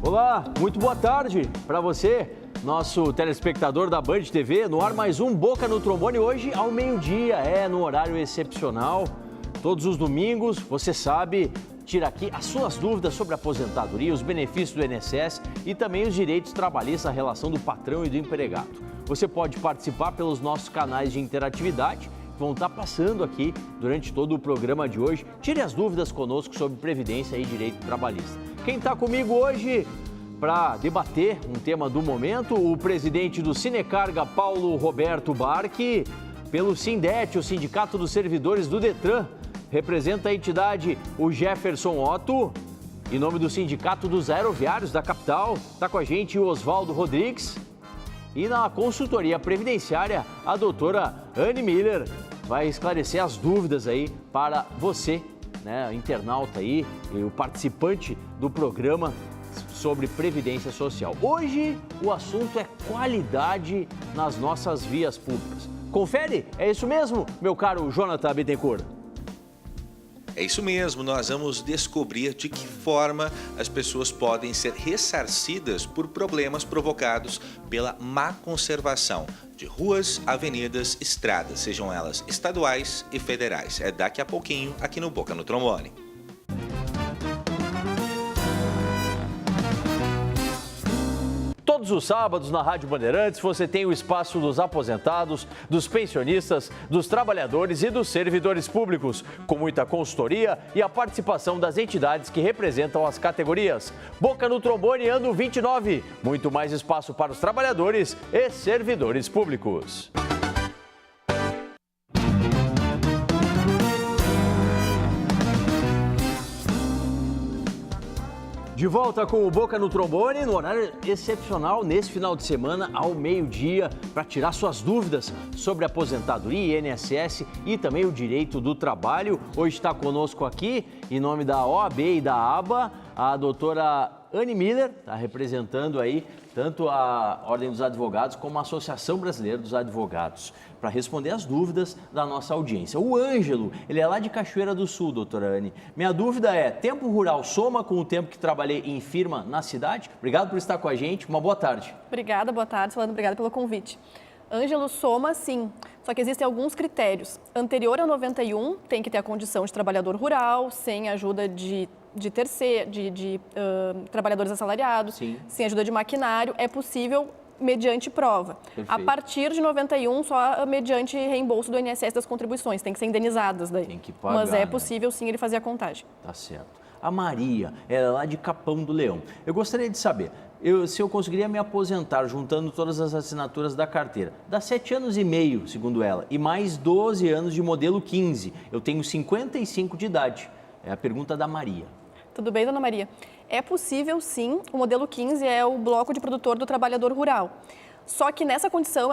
Olá, muito boa tarde para você, nosso telespectador da Band TV. No ar mais um Boca no Trombone, hoje ao meio-dia, no horário excepcional. Todos os domingos, você sabe, tira aqui as suas dúvidas sobre a aposentadoria, os benefícios do INSS e também os direitos trabalhistas, a relação do patrão e do empregado. Você pode participar pelos nossos canais de interatividade, que vão estar passando aqui durante todo o programa de hoje. Tire as dúvidas conosco sobre previdência e direito trabalhista. Quem está comigo hoje para debater um tema do momento, o presidente do Sinecarga, Paulo Roberto Barque, pelo Sindete, o Sindicato dos Servidores do Detran, representa a entidade o Jefferson Otto, em nome do Sindicato dos Aeroviários da capital, está com a gente o Oswaldo Rodrigues. E na consultoria previdenciária, a doutora Anne Miller vai esclarecer as dúvidas aí para você, né, internauta aí, e o participante do programa sobre Previdência Social. Hoje o assunto é qualidade nas nossas vias públicas. Confere? É isso mesmo, meu caro Jonathan Bittencourt? É isso mesmo, nós vamos descobrir de que forma as pessoas podem ser ressarcidas por problemas provocados pela má conservação de ruas, avenidas, estradas, sejam elas estaduais e federais. É daqui a pouquinho aqui no Boca no Trombone. Todos os sábados na Rádio Bandeirantes você tem o espaço dos aposentados, dos pensionistas, dos trabalhadores e dos servidores públicos, com muita consultoria e a participação das entidades que representam as categorias. Boca no Trombone ano 29, muito mais espaço para os trabalhadores e servidores públicos. De volta com o Boca no Trombone, no horário excepcional, nesse final de semana, ao meio-dia, para tirar suas dúvidas sobre aposentadoria, INSS e também o direito do trabalho. Hoje está conosco aqui, em nome da OAB e da ABA, a doutora Anne Miller, está representando aí tanto a Ordem dos Advogados como a Associação Brasileira dos Advogados, para responder as dúvidas da nossa audiência. O Ângelo, ele é lá de Cachoeira do Sul, doutora Anne. Minha dúvida é, tempo rural soma com o tempo que trabalhei em firma na cidade? Obrigado por estar com a gente, uma boa tarde. Obrigada, boa tarde, falando obrigada pelo convite. Ângelo, soma sim, só que existem alguns critérios. Anterior a 91, tem que ter a condição de trabalhador rural, sem ajuda de trabalhadores assalariados, sim, sem ajuda de maquinário, é possível mediante prova. Perfeito. A partir de 91, só mediante reembolso do INSS das contribuições, tem que ser indenizadas daí. Tem que pagar, mas é possível, sim, ele fazer a contagem. Tá certo. A Maria, ela é lá de Capão do Leão. Eu gostaria de saber, se eu conseguiria me aposentar juntando todas as assinaturas da carteira. Dá 7 anos e meio, segundo ela, e mais 12 anos de modelo 15. Eu tenho 55 de idade. É a pergunta da Maria. Tudo bem, dona Maria? É possível, sim. O modelo 15 é o bloco de produtor do trabalhador rural. Só que nessa condição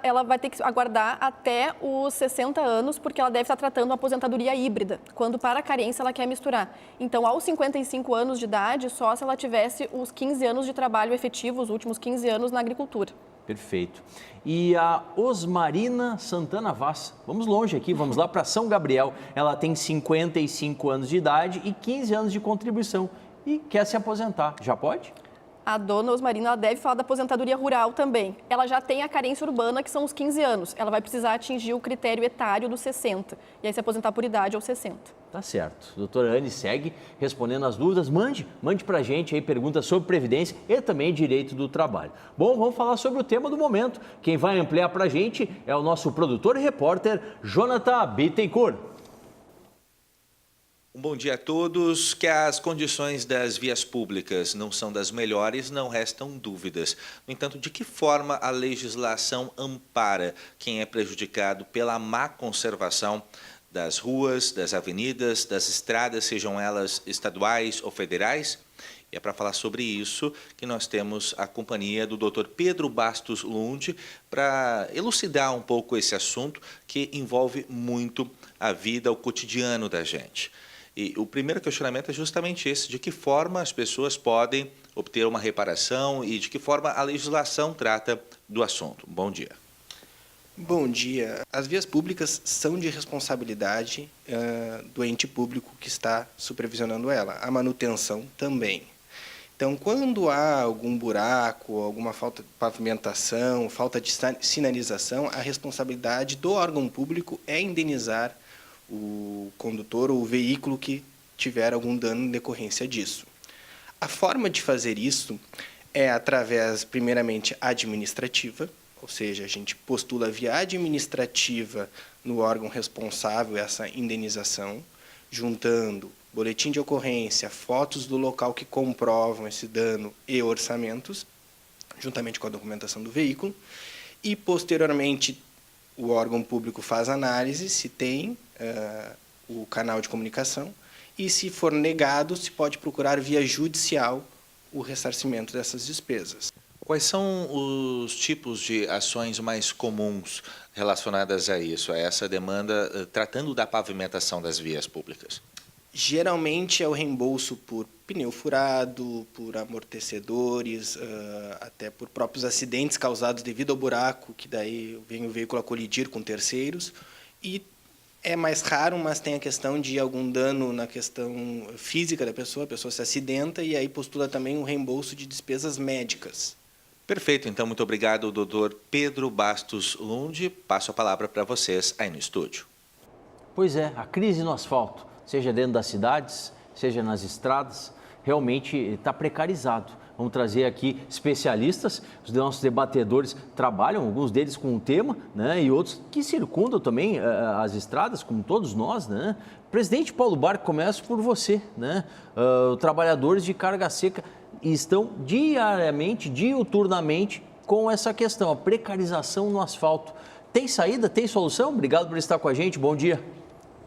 ela vai ter que aguardar até os 60 anos, porque ela deve estar tratando uma aposentadoria híbrida, quando para a carência ela quer misturar. Então, aos 55 anos de idade, só se ela tivesse os 15 anos de trabalho efetivo, os últimos 15 anos na agricultura. Perfeito. E a Osmarina Santana Vaz, vamos longe aqui, vamos lá para São Gabriel. Ela tem 55 anos de idade e 15 anos de contribuição e quer se aposentar. Já pode? A dona Osmarina, ela deve falar da aposentadoria rural também. Ela já tem a carência urbana, que são os 15 anos. Ela vai precisar atingir o critério etário dos 60. E aí se aposentar por idade aos 60. Tá certo. Doutora Anne segue respondendo as dúvidas. Mande pra gente aí perguntas sobre previdência e também direito do trabalho. Bom, vamos falar sobre o tema do momento. Quem vai ampliar pra gente é o nosso produtor e repórter, Jonathan Bittencourt. Um bom dia a todos. Que as condições das vias públicas não são das melhores, não restam dúvidas. No entanto, de que forma a legislação ampara quem é prejudicado pela má conservação das ruas, das avenidas, das estradas, sejam elas estaduais ou federais? E é para falar sobre isso que nós temos a companhia do Dr. Pedro Bastos Lund para elucidar um pouco esse assunto que envolve muito a vida, o cotidiano da gente. E o primeiro questionamento é justamente esse, de que forma as pessoas podem obter uma reparação e de que forma a legislação trata do assunto. Bom dia. Bom dia. As vias públicas são de responsabilidade do ente público que está supervisionando ela. A manutenção também. Então, quando há algum buraco, alguma falta de pavimentação, falta de sinalização, a responsabilidade do órgão público é indenizar o condutor ou o veículo que tiver algum dano em decorrência disso. A forma de fazer isso é através, primeiramente, administrativa, ou seja, a gente postula via administrativa no órgão responsável essa indenização, juntando boletim de ocorrência, fotos do local que comprovam esse dano e orçamentos, juntamente com a documentação do veículo, e, posteriormente, o órgão público faz análise se tem o canal de comunicação e, se for negado, se pode procurar via judicial o ressarcimento dessas despesas. Quais são os tipos de ações mais comuns relacionadas a isso, a essa demanda, tratando da pavimentação das vias públicas? Geralmente é o reembolso por pneu furado, por amortecedores, até por próprios acidentes causados devido ao buraco, que daí vem o veículo a colidir com terceiros. E é mais raro, mas tem a questão de algum dano na questão física da pessoa, a pessoa se acidenta e aí postula também o reembolso de despesas médicas. Perfeito, então muito obrigado, doutor Pedro Bastos Lund. Passo a palavra para vocês aí no estúdio. Pois é, a crise no asfalto, seja dentro das cidades, seja nas estradas, realmente está precarizado. Vamos trazer aqui especialistas, os nossos debatedores trabalham, alguns deles com o tema, né, e outros que circundam também as estradas, como todos nós, né? Presidente Paulo Barco, começo por você, né? Trabalhadores de carga seca estão diariamente, diuturnamente com essa questão, a precarização no asfalto. Tem saída? Tem solução? Obrigado por estar com a gente, bom dia.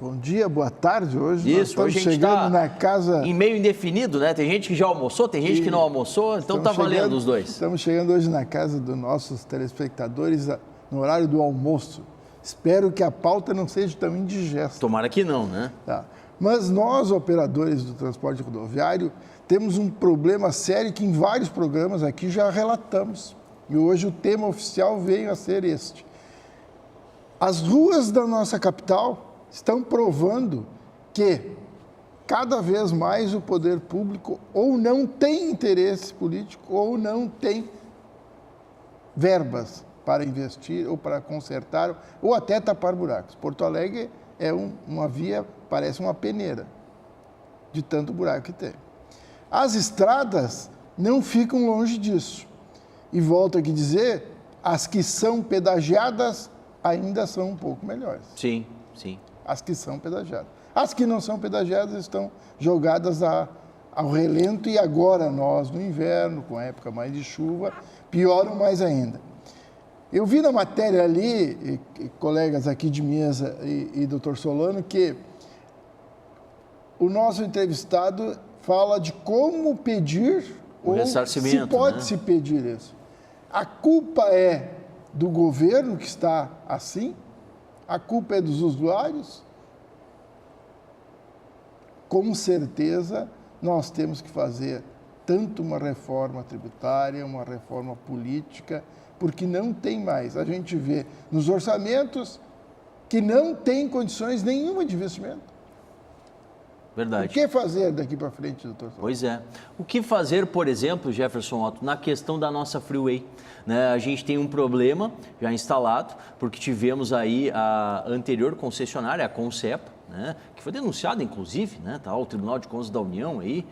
Bom dia, boa tarde. Hoje Isso, nós estamos hoje a gente chegando tá na casa... em meio indefinido, né? Tem gente que já almoçou, tem gente que não almoçou, então tá valendo os dois. Estamos chegando hoje na casa dos nossos telespectadores no horário do almoço. Espero que a pauta não seja tão indigesta. Tomara que não, né? Tá. Mas nós, operadores do transporte rodoviário, temos um problema sério que em vários programas aqui já relatamos. E hoje o tema oficial veio a ser este. As ruas da nossa capital estão provando que cada vez mais o poder público ou não tem interesse político ou não tem verbas para investir ou para consertar ou até tapar buracos. Porto Alegre é uma via, parece uma peneira, de tanto buraco que tem. As estradas não ficam longe disso. E volto aqui a dizer, as que são pedagiadas ainda são um pouco melhores. Sim, sim. As que são pedagiadas. As que não são pedagiadas estão jogadas ao relento e agora nós, no inverno, com a época mais de chuva, pioram mais ainda. Eu vi na matéria ali, colegas aqui de mesa e doutor Solano, que o nosso entrevistado fala de como pedir ou se pode se pedir isso. A culpa é do governo que está assim? A culpa é dos usuários? Com certeza, nós temos que fazer tanto uma reforma tributária, uma reforma política, porque não tem mais. A gente vê nos orçamentos que não tem condições nenhuma de investimento. Verdade. O que fazer daqui para frente, doutor? Pois é. O que fazer, por exemplo, Jefferson Otto, na questão da nossa freeway? Né? A gente tem um problema já instalado, porque tivemos aí a anterior concessionária, a Concepa, né? Que foi denunciada, inclusive, né? Tá, o Tribunal de Contas da União aí,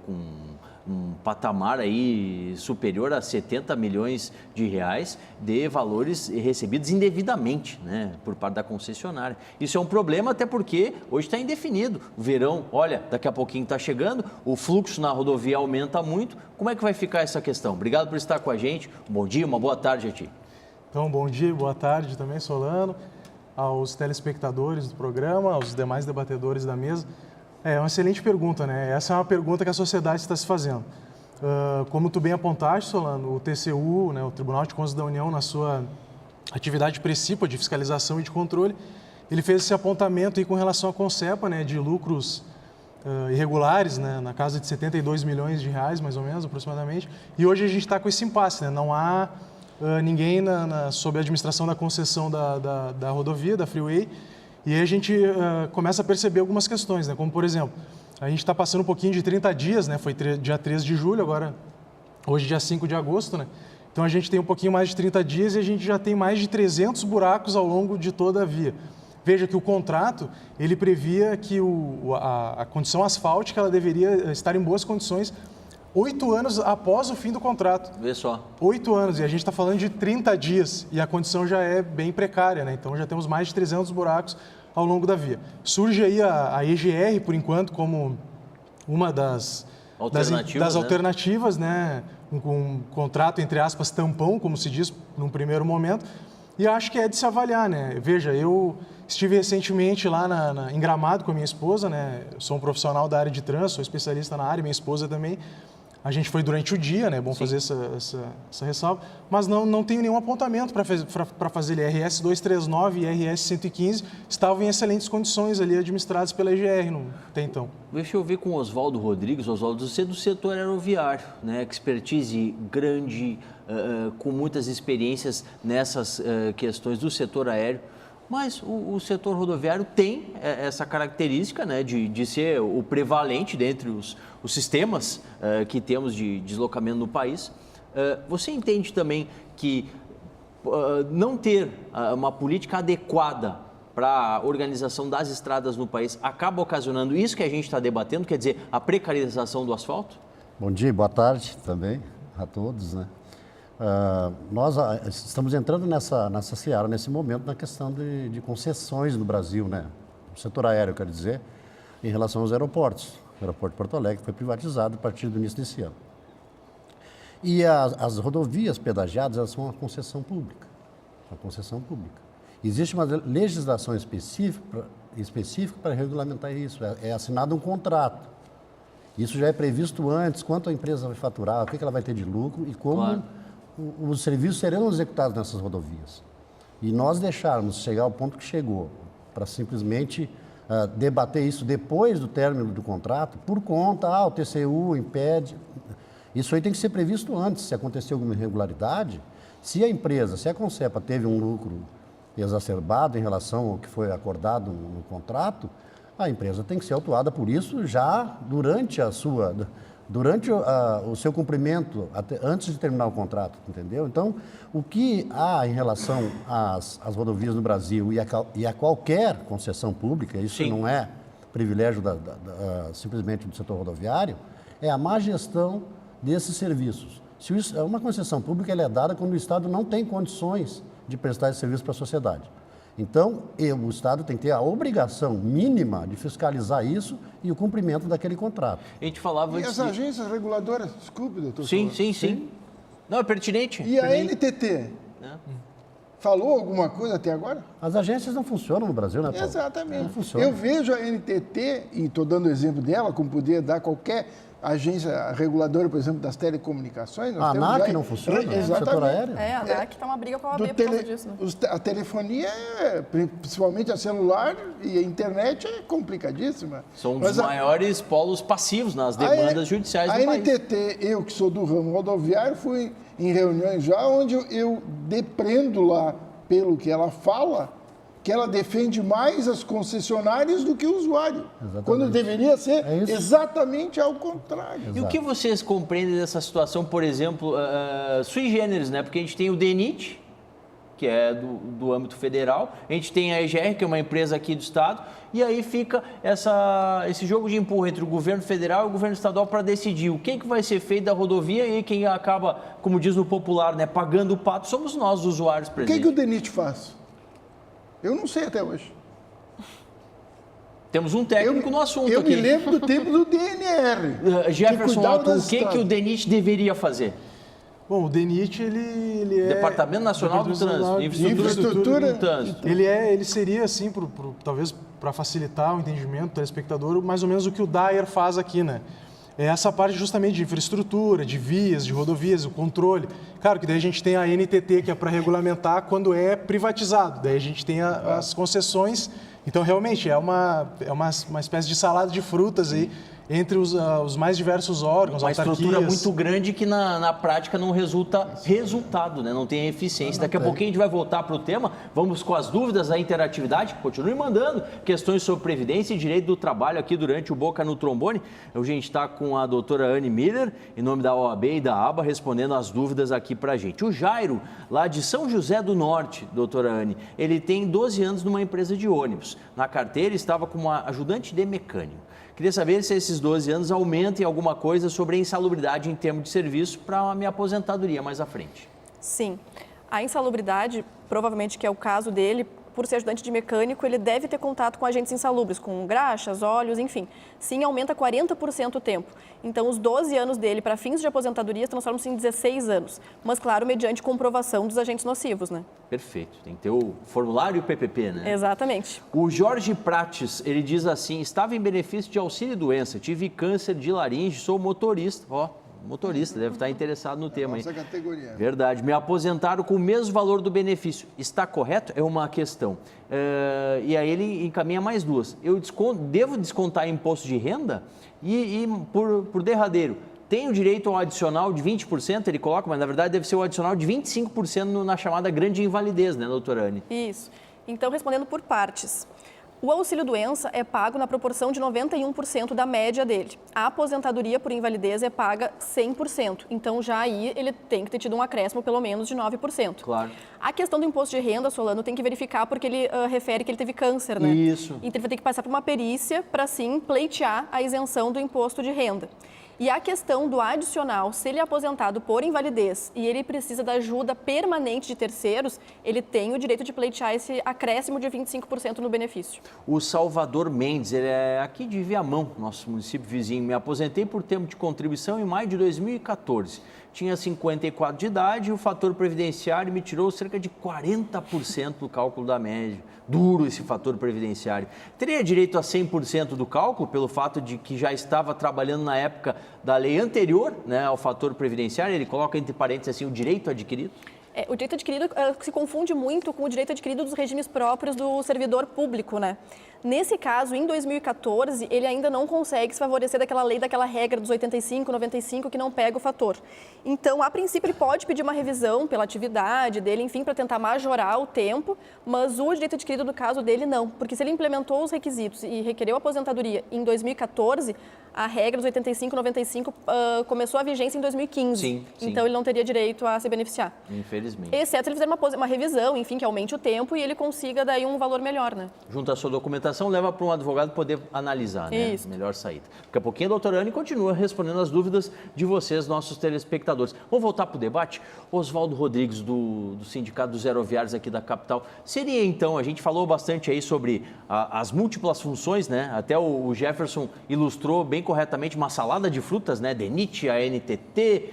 com um patamar aí superior a 70 milhões de reais de valores recebidos indevidamente, né, por parte da concessionária. Isso é um problema até porque hoje está indefinido. O verão, olha, daqui a pouquinho está chegando, o fluxo na rodovia aumenta muito. Como é que vai ficar essa questão? Obrigado por estar com a gente. Um bom dia, uma boa tarde a ti. Então, bom dia e boa tarde também, Solano, aos telespectadores do programa, aos demais debatedores da mesa. É uma excelente pergunta, né? Essa é uma pergunta que a sociedade está se fazendo. Como tu bem apontaste, Solano, o TCU, né, o Tribunal de Contas da União, na sua atividade principal de fiscalização e de controle, ele fez esse apontamento aí com relação à Concepa, né, de lucros irregulares, né, na casa de 72 milhões de reais, mais ou menos, aproximadamente. E hoje a gente está com esse impasse, né? Não há ninguém sob a administração da concessão da rodovia, da freeway. E aí a gente começa a perceber algumas questões, né? Como, por exemplo, A gente está passando um pouquinho de 30 dias, né? Foi dia 13 de julho, agora hoje dia 5 de agosto, né? Então a gente tem um pouquinho mais de 30 dias e a gente já tem mais de 300 buracos ao longo de toda a via. Veja que o contrato, ele previa que a condição asfáltica ela deveria estar em boas condições 8 anos após o fim do contrato. Vê só. 8 anos, e a gente está falando de 30 dias, e a condição já é bem precária, né? Então já temos mais de 300 buracos ao longo da via. Surge aí a EGR, por enquanto, como uma das alternativas, né? Um contrato, entre aspas, tampão, como se diz num primeiro momento, e acho que é de se avaliar, né? Veja, eu estive recentemente lá em Gramado com a minha esposa, né? Eu sou um profissional da área de trânsito, sou especialista na área, minha esposa também. A gente foi durante o dia, né? É bom fazer essa ressalva, mas não tenho nenhum apontamento para fazer ele. RS 239 e RS 115 estavam em excelentes condições ali, administrados pela EGR até então. Deixa eu ver com o Oswaldo Rodrigues. Oswaldo, você é do setor aeroviário, né? Expertise grande, com muitas experiências nessas questões do setor aéreo. Mas o setor rodoviário tem essa característica, né, de ser o prevalente dentre os sistemas que temos de deslocamento no país. Você entende também que não ter uma política adequada para a organização das estradas no país acaba ocasionando isso que a gente está debatendo, quer dizer, a precarização do asfalto? Bom dia e boa tarde também a todos, né? Nós estamos entrando nessa seara, nesse momento, na questão de concessões no Brasil, né? O setor aéreo, quero dizer, em relação aos aeroportos. O aeroporto de Porto Alegre foi privatizado a partir do início desse ano. E as rodovias pedagiadas, elas são uma concessão pública. Uma concessão pública. Existe uma legislação específica para regulamentar isso. É assinado um contrato. Isso já é previsto antes, quanto a empresa vai faturar, o que ela vai ter de lucro e como... Claro. Os serviços serão executados nessas rodovias. E nós deixarmos chegar ao ponto que chegou, para simplesmente debater isso depois do término do contrato, por conta, o TCU impede. Isso aí tem que ser previsto antes. Se acontecer alguma irregularidade, se a Concepa teve um lucro exacerbado em relação ao que foi acordado no contrato, a empresa tem que ser autuada por isso já durante o seu cumprimento, antes de terminar o contrato, entendeu? Então, o que há em relação às rodovias no Brasil e a qualquer concessão pública, isso Sim. não é privilégio simplesmente do setor rodoviário, é a má gestão desses serviços. Uma concessão pública ela é dada quando o Estado não tem condições de prestar esse serviço para a sociedade. Então, o Estado tem que ter a obrigação mínima de fiscalizar isso e o cumprimento daquele contrato. A gente falava e as agências reguladoras, desculpe, doutor. Sim. Não, é pertinente. E a NTT? Falou alguma coisa até agora? As agências não funcionam no Brasil, né, Paulo? Exatamente. Não funcionam. Eu vejo a NTT, e estou dando o exemplo dela, como poderia dar qualquer agência reguladora, por exemplo, das telecomunicações. A ANAC não funciona no setor aéreo? A ANAC está uma briga com a OAB por causa disso. Né? A telefonia, principalmente a celular e a internet, é complicadíssima. São os maiores polos passivos nas demandas judiciais do país. A NTT, eu que sou do ramo rodoviário, fui em reuniões já onde eu depreendo lá, pelo que ela fala, que ela defende mais as concessionárias do que o usuário. Exatamente. Quando deveria ser exatamente ao contrário. Exato. E o que vocês compreendem dessa situação, por exemplo, sui generis, né? Porque a gente tem o DENIT, que é do âmbito federal, a gente tem a EGR, que é uma empresa aqui do Estado, e aí fica esse jogo de empurra entre o governo federal e o governo estadual para decidir o que vai ser feito da rodovia e quem acaba, como diz no popular, né, pagando o pato, somos nós, os usuários presentes. O que o DENIT faz? Eu não sei até hoje. Temos um técnico no assunto aqui. Eu me lembro do tempo do DNR. Jefferson Otto, o que o DENIT deveria fazer? Bom, o DENIT, ele é... Departamento Nacional do Trânsito, Infraestrutura do Trânsito. Ele seria, assim, talvez para facilitar o entendimento do telespectador, mais ou menos o que o DAER faz aqui, né? É essa parte justamente de infraestrutura, de vias, de rodovias, o controle. Claro que daí a gente tem a NTT, que é para regulamentar quando é privatizado. Daí a gente tem as concessões. Então, realmente, é uma espécie de salada de frutas aí entre os mais diversos órgãos, uma autarquias. estrutura muito grande que na prática não resulta resultado, né? Não tem eficiência. Daqui a pouquinho a gente vai voltar para o tema, vamos com as dúvidas da interatividade, continue mandando questões sobre previdência e direito do trabalho aqui durante o Boca no Trombone. A gente está com a doutora Anne Miller, em nome da OAB e da ABA, respondendo as dúvidas aqui para a gente. O Jairo, lá de São José do Norte, doutora Anne, ele tem 12 anos numa empresa de ônibus. Na carteira estava como ajudante de mecânico. Queria saber se esses 12 anos aumentam alguma coisa sobre a insalubridade em termos de serviço para a minha aposentadoria mais à frente. Sim. A insalubridade, provavelmente que é o caso dele, por ser ajudante de mecânico, ele deve ter contato com agentes insalubres, com graxas, óleos, enfim. Sim, aumenta 40% o tempo. Então, os 12 anos dele para fins de aposentadoria transformam-se em 16 anos. Mas, claro, mediante comprovação dos agentes nocivos, né? Perfeito. Tem que ter o formulário PPP, né? Exatamente. O Jorge Prates, ele diz assim, estava em benefício de auxílio-doença, tive câncer de laringe, sou motorista. Motorista, deve estar interessado no tema aí. Nossa categoria. Verdade. Me aposentaram com o mesmo valor do benefício. Está correto? É uma questão. E aí ele encaminha mais duas. Eu devo descontar imposto de renda? E por derradeiro, tenho direito ao adicional de 20%, ele coloca, mas na verdade deve ser o adicional de 25% na chamada grande invalidez, né, doutora Anne? Isso. Então, respondendo por partes. O auxílio-doença é pago na proporção de 91% da média dele. A aposentadoria por invalidez é paga 100%. Então, já aí ele tem que ter tido um acréscimo pelo menos de 9%. Claro. A questão do imposto de renda, Solano, tem que verificar porque ele refere que ele teve câncer, né? Isso. Então, ele vai ter que passar por uma perícia para, sim, pleitear a isenção do imposto de renda. E a questão do adicional, se ele é aposentado por invalidez e ele precisa da ajuda permanente de terceiros, ele tem o direito de pleitear esse acréscimo de 25% no benefício. O Salvador Mendes, ele é aqui de Viamão, nosso município vizinho. Me aposentei por tempo de contribuição em maio de 2014. Tinha 54 de idade e o fator previdenciário me tirou cerca de 40% do cálculo da média. Duro esse fator previdenciário. Teria direito a 100% do cálculo pelo fato de que já estava trabalhando na época da lei anterior, né, ao fator previdenciário? Ele coloca entre parênteses assim, o direito adquirido? O direito adquirido se confunde muito com o direito adquirido dos regimes próprios do servidor público, né? Nesse caso, em 2014, ele ainda não consegue se favorecer daquela lei, daquela regra dos 85, 95, que não pega o fator. Então, a princípio, ele pode pedir uma revisão pela atividade dele, enfim, para tentar majorar o tempo, mas o direito adquirido, no caso dele, não. Porque se ele implementou os requisitos e requereu a aposentadoria em 2014, a regra dos 85, 95 começou a vigência em 2015. Sim. Então, ele não teria direito a se beneficiar. Infelizmente. Exceto ele fizer uma revisão, enfim, que aumente o tempo e ele consiga daí um valor melhor, né? Junto à sua documentação, leva para um advogado poder analisar, né? Isso. Melhor saída. Daqui a pouquinho a doutora Anne continua respondendo as dúvidas de vocês, nossos telespectadores. Vamos voltar para o debate? Oswaldo Rodrigues, do Sindicato dos Aeroviários aqui da capital. Seria então, a gente falou bastante aí sobre as múltiplas funções, né? Até o Jefferson ilustrou bem corretamente uma salada de frutas, né? DENIT, a NTT.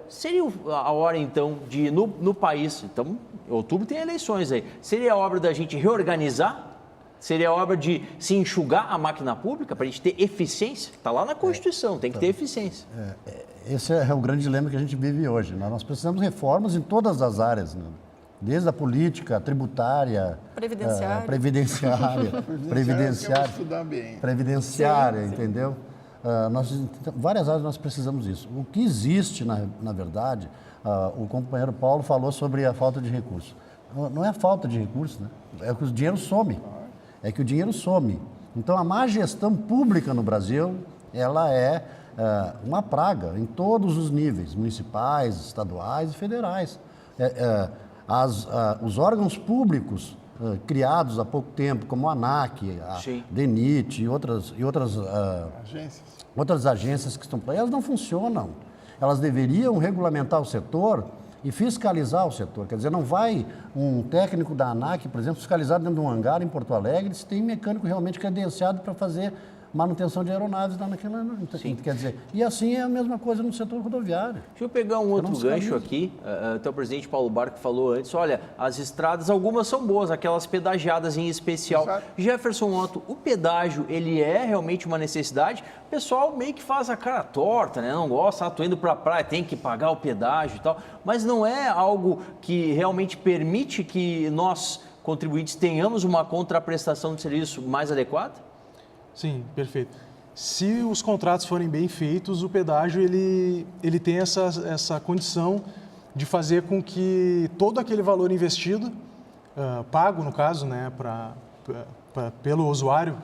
Seria a hora, então, de no país, então, em outubro tem eleições aí, seria a hora da gente reorganizar? Seria a hora de se enxugar a máquina pública para a gente ter eficiência? Está lá na Constituição, tem que ter eficiência. Esse é o grande dilema que a gente vive hoje, né? Nós precisamos de reformas em todas as áreas, né? Desde a política, tributária, previdenciária, entendeu? Várias áreas nós precisamos disso. O que existe, na verdade, o companheiro Paulo falou sobre a falta de recursos. Não é a falta de recursos, né? É que o dinheiro some. Então, a má gestão pública no Brasil, ela é uma praga em todos os níveis, municipais, estaduais e federais. Os órgãos públicos criados há pouco tempo, como a ANAC, a DENIT e outras agências que estão por aí, elas não funcionam. Elas deveriam regulamentar o setor e fiscalizar o setor. Quer dizer, não vai um técnico da ANAC, por exemplo, fiscalizar dentro de um hangar em Porto Alegre se tem mecânico realmente credenciado para fazer manutenção de aeronaves lá naquela... Quer dizer, e assim é a mesma coisa no setor rodoviário. Deixa eu pegar um outro gancho aqui. Até o presidente Paulo Barco falou antes, olha, as estradas, algumas são boas, aquelas pedagiadas em especial. Exato. Jefferson Otto, o pedágio, ele é realmente uma necessidade? O pessoal meio que faz a cara torta, né? Não gosta, tô indo para a praia, tem que pagar o pedágio e tal. Mas não é algo que realmente permite que nós, contribuintes, tenhamos uma contraprestação de serviço mais adequada? Sim, perfeito. Se os contratos forem bem feitos, o pedágio ele tem essa condição de fazer com que todo aquele valor investido, pago no caso, né, pelo usuário,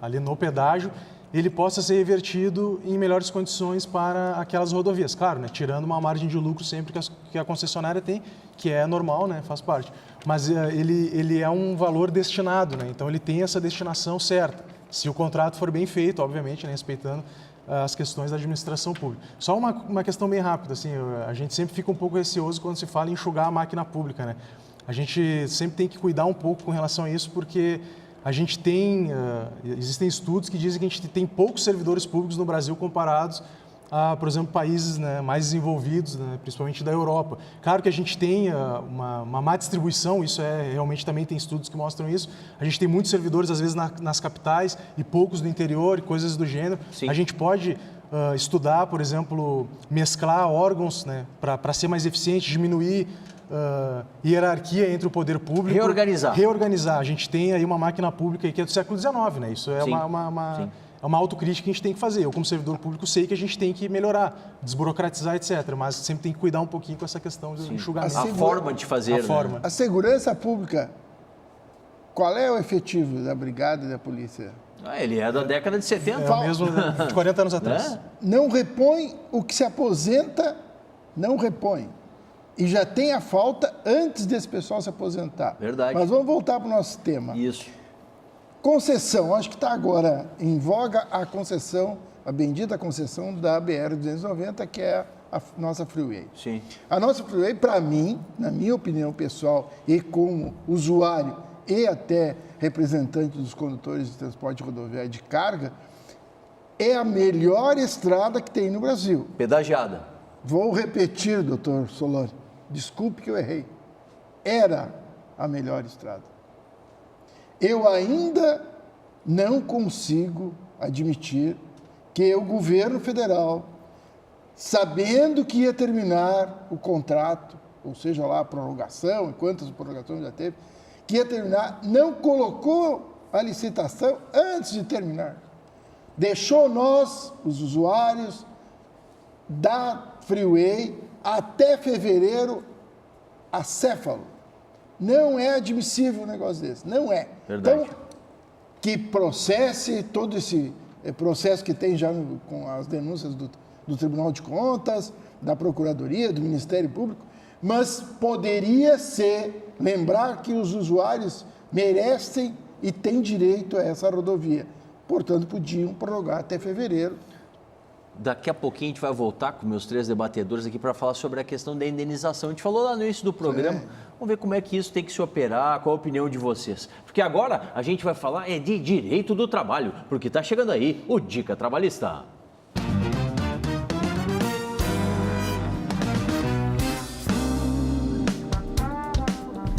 ali no pedágio, ele possa ser revertido em melhores condições para aquelas rodovias. Claro, né, tirando uma margem de lucro sempre que a concessionária tem, que é normal, né, faz parte. Mas ele é um valor destinado, né, então ele tem essa destinação certa. Se o contrato for bem feito, obviamente, né, respeitando as questões da administração pública. Só uma questão bem rápida, assim, a gente sempre fica um pouco receoso quando se fala em enxugar a máquina pública, né? A gente sempre tem que cuidar um pouco com relação a isso, porque a gente existem estudos que dizem que a gente tem poucos servidores públicos no Brasil comparados a, por exemplo, países, né, mais desenvolvidos, né, principalmente da Europa. Claro que a gente tem uma má distribuição, isso realmente também tem estudos que mostram isso. A gente tem muitos servidores, às vezes, nas capitais e poucos no interior e coisas do gênero. Sim. A gente pode estudar, por exemplo, mesclar órgãos, né, para ser mais eficiente, diminuir hierarquia entre o poder público. Reorganizar. A gente tem aí uma máquina pública que é do século XIX, né? Isso é uma autocrítica que a gente tem que fazer. Eu, como servidor público, sei que a gente tem que melhorar, desburocratizar, etc. Mas sempre tem que cuidar um pouquinho com essa questão de enxugamento. A forma de fazer, né? A segurança pública, qual é o efetivo da brigada e da polícia? Ele é da década de 70. É o mesmo de 40 anos atrás. Não repõe o que se aposenta, não repõe. E já tem a falta antes desse pessoal se aposentar. Verdade. Mas vamos voltar para o nosso tema. Isso. Concessão, acho que está agora em voga a concessão, a bendita concessão da BR-290, que é a nossa freeway. Sim. A nossa freeway, para mim, na minha opinião pessoal, e como usuário e até representante dos condutores de transporte rodoviário de carga, é a melhor estrada que tem no Brasil. Pedagiada. Vou repetir, doutor Solano, desculpe que eu errei. Era a melhor estrada. Eu ainda não consigo admitir que o governo federal, sabendo que ia terminar o contrato, ou seja lá a prorrogação, e quantas prorrogações já teve, que ia terminar, não colocou a licitação antes de terminar. Deixou nós, os usuários da freeway, até fevereiro, acéfalo. Não é admissível um negócio desse, não é. Verdade. Então, que processe todo esse processo que tem já com as denúncias do Tribunal de Contas, da Procuradoria, do Ministério Público, mas poderia ser, lembrar que os usuários merecem e têm direito a essa rodovia. Portanto, podiam prorrogar até fevereiro. Daqui a pouquinho a gente vai voltar com meus 3 debatedores aqui para falar sobre a questão da indenização. A gente falou lá no início do programa. Vamos ver como é que isso tem que se operar, qual a opinião de vocês. Porque agora a gente vai falar de direito do trabalho, porque está chegando aí o Dica Trabalhista.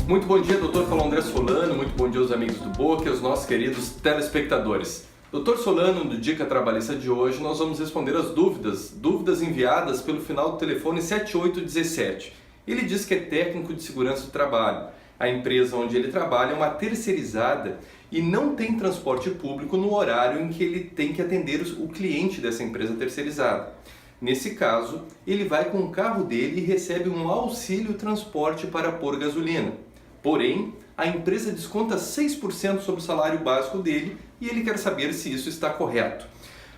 Muito bom dia, doutor Paulo André Solano, muito bom dia aos amigos do Boca e aos nossos queridos telespectadores. Doutor Solano, no Dica Trabalhista de hoje, nós vamos responder as dúvidas enviadas pelo final do telefone 7817. Ele diz que é técnico de segurança do trabalho. A empresa onde ele trabalha é uma terceirizada e não tem transporte público no horário em que ele tem que atender o cliente dessa empresa terceirizada. Nesse caso, ele vai com o carro dele e recebe um auxílio transporte para pôr gasolina. Porém, a empresa desconta 6% sobre o salário básico dele e ele quer saber se isso está correto.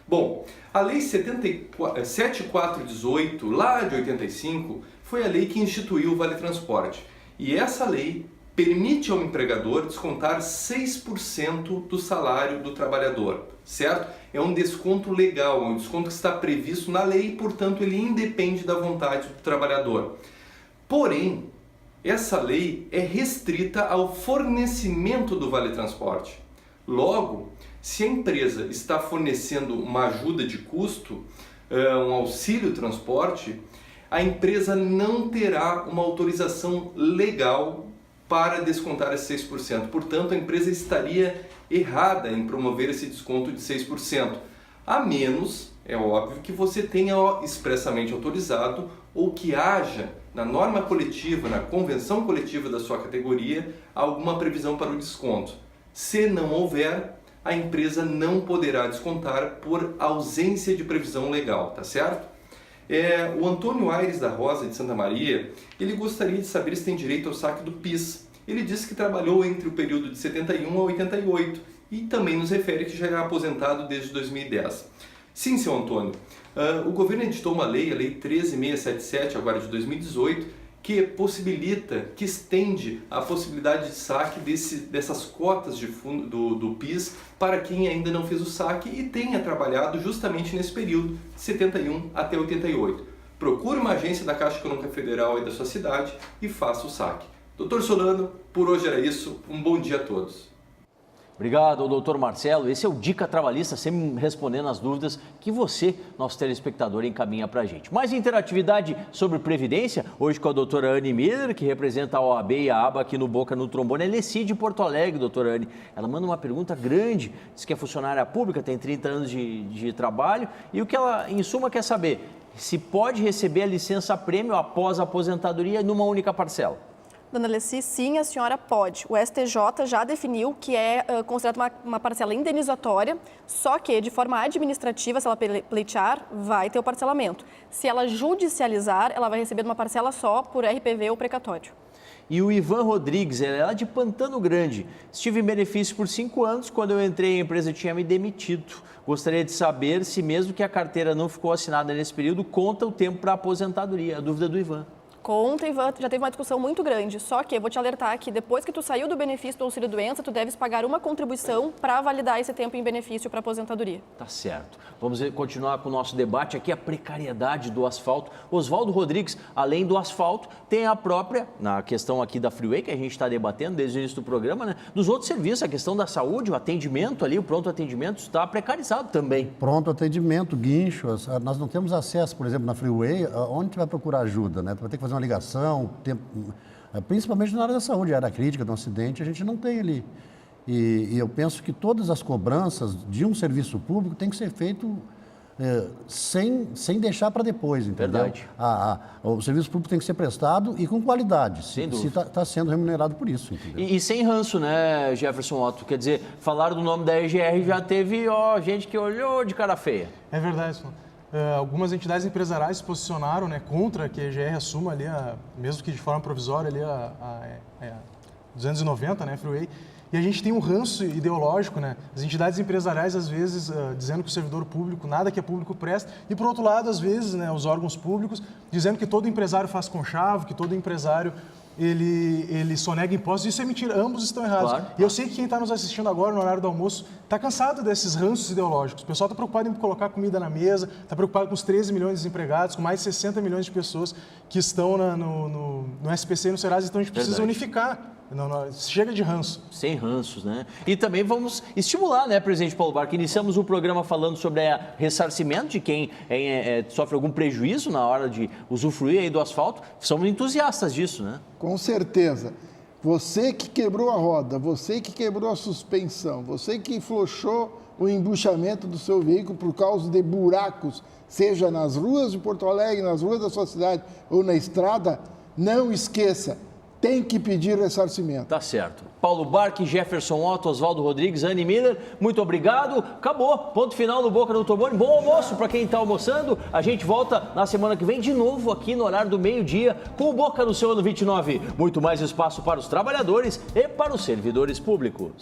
Bom, a Lei 7418, lá de 85, foi a lei que instituiu o Vale Transporte. E essa lei permite ao empregador descontar 6% do salário do trabalhador, certo? É um desconto legal, é um desconto que está previsto na lei e, portanto, ele independe da vontade do trabalhador. Porém, essa lei é restrita ao fornecimento do Vale Transporte. Logo, se a empresa está fornecendo uma ajuda de custo, um auxílio transporte, a empresa não terá uma autorização legal para descontar esse 6%. Portanto, a empresa estaria errada em promover esse desconto de 6%. A menos, é óbvio, que você tenha expressamente autorizado ou que haja na norma coletiva, na convenção coletiva da sua categoria, alguma previsão para o desconto. Se não houver, a empresa não poderá descontar por ausência de previsão legal, tá certo? O Antônio Aires da Rosa, de Santa Maria, ele gostaria de saber se tem direito ao saque do PIS. Ele disse que trabalhou entre o período de 71 a 88 e também nos refere que já é aposentado desde 2010. Sim, seu Antônio, o governo editou uma lei, a Lei 13.677, agora de 2018, que possibilita, que estende a possibilidade de saque dessas cotas de fundo do PIS para quem ainda não fez o saque e tenha trabalhado justamente nesse período, de 71 até 88. Procure uma agência da Caixa Econômica Federal aí da sua cidade e faça o saque. Doutor Solano, por hoje era isso. Um bom dia a todos. Obrigado, doutor Marcelo. Esse é o Dica Trabalhista, sempre respondendo as dúvidas que você, nosso telespectador, encaminha para a gente. Mais interatividade sobre Previdência, hoje com a doutora Anne Miller, que representa a OAB e a ABA aqui no Boca no Trombone. Ela é CID de Porto Alegre, doutora Anne. Ela manda uma pergunta grande, diz que é funcionária pública, tem 30 anos de trabalho e o que ela, em suma, quer saber, se pode receber a licença-prêmio após a aposentadoria numa única parcela. Dona Alessi, sim, a senhora pode. O STJ já definiu que é considerada uma parcela indenizatória, só que de forma administrativa, se ela pleitear, vai ter o parcelamento. Se ela judicializar, ela vai receber uma parcela só por RPV ou precatório. E o Ivan Rodrigues, ele é lá de Pantano Grande. Estive em benefício por 5 anos, quando eu entrei, a empresa tinha me demitido. Gostaria de saber se mesmo que a carteira não ficou assinada nesse período, conta o tempo para a aposentadoria. A dúvida do Ivan. Conta, Ivan, já teve uma discussão muito grande, só que eu vou te alertar que depois que tu saiu do benefício do auxílio-doença, tu deves pagar uma contribuição para validar esse tempo em benefício para aposentadoria. Tá certo. Vamos continuar com o nosso debate aqui, a precariedade do asfalto. Oswaldo Rodrigues, além do asfalto, tem a própria, na questão aqui da Freeway, que a gente está debatendo desde o início do programa, né? Dos outros serviços, a questão da saúde, o atendimento ali, o pronto atendimento está precarizado também. Pronto atendimento, guinchos, nós não temos acesso, por exemplo, na Freeway, onde tu vai procurar ajuda, né? Tu vai ter que fazer uma ligação, principalmente na área da saúde, a área crítica de um acidente, a gente não tem ali. E eu penso que todas as cobranças de um serviço público tem que ser feito sem deixar para depois, entendeu? Verdade. O serviço público tem que ser prestado e com qualidade, sem se está sendo remunerado por isso, entendeu? E sem ranço, né, Jefferson Otto? Quer dizer, falaram do nome da EGR, já teve gente que olhou de cara feia. É verdade, algumas entidades empresariais se posicionaram, né, contra que a EGR assuma ali, mesmo que de forma provisória, ali a 290, né, Freeway. E a gente tem um ranço ideológico, né? As entidades empresariais, às vezes, dizendo que o servidor público, nada que é público presta. E, por outro lado, às vezes, né, os órgãos públicos, dizendo que todo empresário faz conchavo, que todo empresário ele sonega impostos. Isso é mentira, ambos estão errados. Claro. E eu sei que quem está nos assistindo agora, no horário do almoço, está cansado desses ranços ideológicos. O pessoal está preocupado em colocar comida na mesa, está preocupado com os 13 milhões de desempregados, com mais de 60 milhões de pessoas que estão no SPC e no Serasa. Então, a gente precisa unificar. Não, chega de ranço. Sem ranços, né? E também vamos estimular, né, presidente Paulo Barca? Iniciamos o programa falando sobre ressarcimento de quem sofre algum prejuízo na hora de usufruir aí do asfalto. Somos entusiastas disso, né? Com certeza. Você que quebrou a roda, você que quebrou a suspensão, você que flochou o embuchamento do seu veículo por causa de buracos, seja nas ruas de Porto Alegre, nas ruas da sua cidade ou na estrada, não esqueça. Tem que pedir ressarcimento. Tá certo. Paulo Barque, Jefferson Otto, Oswaldo Rodrigues, Anne Miller, muito obrigado. Acabou. Ponto final no Boca no Trombone. Bom almoço para quem está almoçando. A gente volta na semana que vem de novo aqui no horário do meio-dia com o Boca no seu ano 29. Muito mais espaço para os trabalhadores e para os servidores públicos.